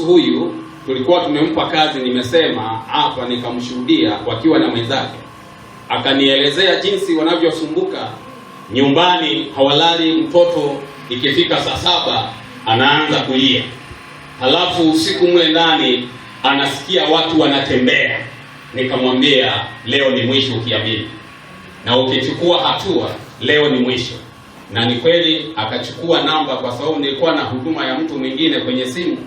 Huyu tulikuwa tumempa kazi, nimesema hapa, nikamshuhudia wakiwa na mwenzake, akanielezea jinsi wanavyosumbuka nyumbani, hawalali. Mtoto ikifika saa 7 anaanza kulia, halafu usiku mle ndani anasikia watu wanatembea. Nikamwambia leo ni mwisho, ukiamini na ukichukua hatua, leo ni mwisho. Na ni kweli akachukua namba, kwa sababu nilikuwa na huduma ya mtu mwingine kwenye simu,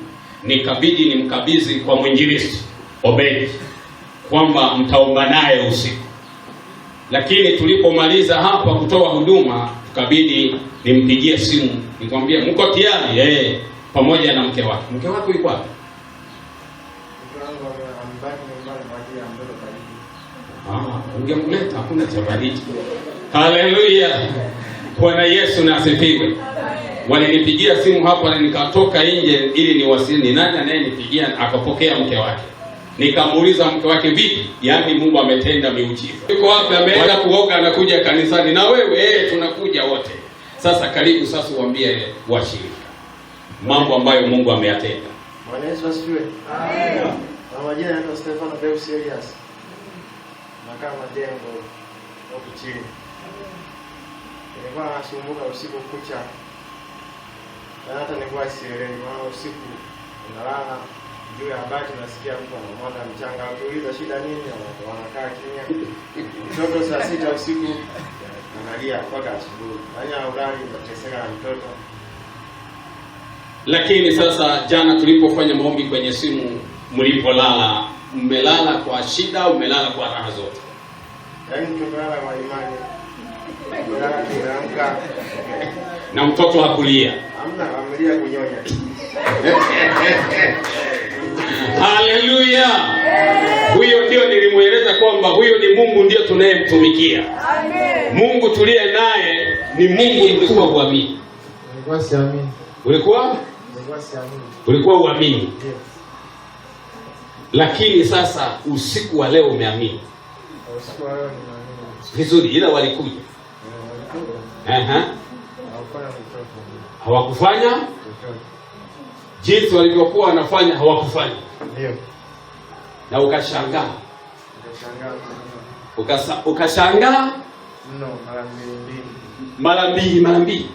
nikabidi nimkabidhi kwa mwinjilisti Obedi kwamba mtaomba naye usiku. Lakini tulipomaliza hapa kutoa huduma, tukabidi nimpigie simu, nikamwambia mko tayari? Pamoja na mke wake. Mke wako yuko wapi? Ungemleta, hakuna cha baridi. Haleluya, Bwana Yesu na asifiwe. Walinipigia simu hapa na nikatoka nje ili niwasiliane nani anayenipigia, akapokea mke wake. Nikamuuliza mke wake, vipi? Yaani Mungu ametenda miujiza. Yuko wapi? Ameenda kuoga, anakuja kanisani. Na wewe? Tunakuja wote. Sasa karibu sasa uambie washirika mambo ambayo Mungu ameyatenda. Bwana Yesu asifiwe. Amen. Kwa majina yangu Stefano Deus Elias. Nakaa majengo huko chini. Nilikuwa nasumbuka usiku kucha. Na hata nilikuwa sielewi, maana usiku unalala juu ya bati, nasikia mtu anamwaga mchanga. Ukiuliza shida nini, wanakaa kimya. Mtoto saa 6 usiku analia mpaka asubuhi. Fanya udani, unateseka na mtoto. Lakini sasa jana tulipofanya maombi kwenye simu, mlipolala, mmelala kwa shida, umelala kwa raha zote? Yaani tumelala kwa imani. Tumeamka na mtoto hakulia. Hamna, amelia kunyonya. Haleluya. Huyo ndio nilimueleza kwamba huyo ni Mungu ndio tunayemtumikia. Amen. Mungu tuliye naye ni Mungu. Ulikuwa uamini? Nilikuwa siamini. Ulikuwa siamini. Ulikuwa uamini? Yes. Lakini sasa usiku wa leo umeamini. Usiku wa leo nimeamini. Vizuri, ila walikuja. Hawakufanya jinsi walivyokuwa wanafanya, hawakufanya. Ndio. Na ukashangaa. Ukashangaa mno, mara mbili.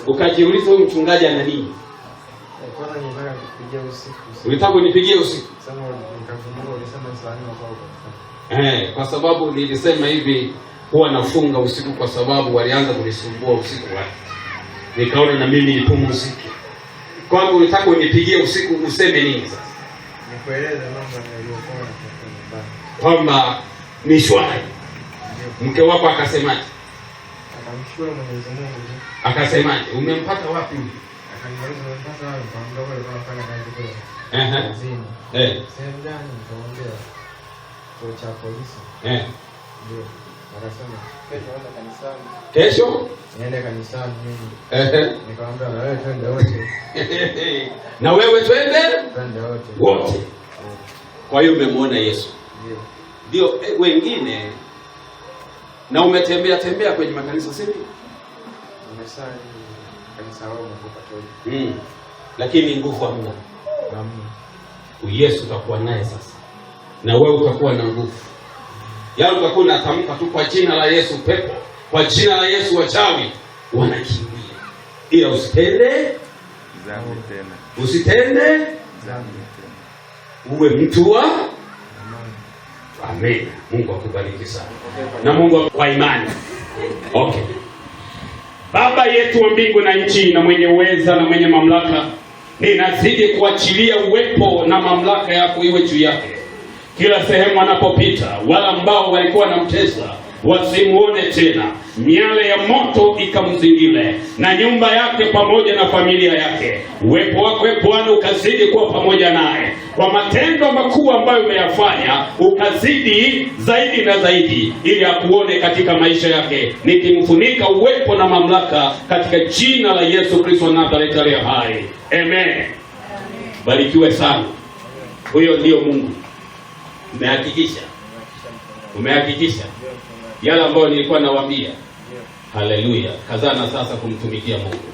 Ukajiuliza huyu mchungaji ana nini? Kwanza nilitaka kupigia usiku. Ulitaka unipigie usiku? Sasa nikakumbuka ulisema saa 4 kwa sababu nilisema hivi, huwa nafunga usiku kwa sababu walianza kunisumbua usiku wake. Nikaona na mimi nipumzike. Kwamba ulitaka unipigie usiku useme nini sasa? Nikueleze mambo yaliyokuwa yanatokea. Kwamba ni shwari. Mke wako akasemaje? Akamshukuru Mwenyezi Mungu. Akasemaje? Umempata wapi? Akaniuliza umempata wapi? Kwa mdogo alikuwa anafanya kazi kule. Kazini. Sehemu gani? Nikamwambia chuo cha polisi. Ndio. Akasema kesho naenda kanisani. Kesho? Niende kanisani mimi. Nikamwambia na wewe twende wote. Na wewe twende? Twende wote. Kwa hiyo umemwona Yesu. Ndio wengine na umetembea kwenye makanisa sisi? Nimesali kanisa lao na Katoliki. Lakini nguvu hamna. Yesu utakuwa naye sasa. Na wewe utakuwa na nguvu. Yaani utakuwa unatamka tu kwa jina la Yesu pepo, kwa jina la Yesu wachawi wanakimbia. Ila usitende dhambi tena. Usitende dhambi tena. Uwe mtu wa Amen. Mungu akubariki sana. Na Mungu kwa imani. Okay. Baba yetu wa mbingu na nchi, na mwenye uweza na mwenye mamlaka, ninazidi kuachilia uwepo na mamlaka yako iwe juu yake. Kila sehemu anapopita, wala ambao walikuwa wanamtesa wasimuone tena. Miale ya moto ikamzingile na nyumba yake pamoja na familia yake. Uwepo wako Bwana ukazidi kuwa pamoja naye. Kwa matendo makuu ambayo umeyafanya, ukazidi zaidi na zaidi, ili akuone katika maisha yake. Nikimfunika uwepo na mamlaka katika jina la Yesu Kristo wa Nazareti aliye hai. Amen. Barikiwe sana. Huyo ndio Mungu. Umehakikisha yale ambayo nilikuwa nawaambia. Haleluya. Kazana sasa kumtumikia Mungu.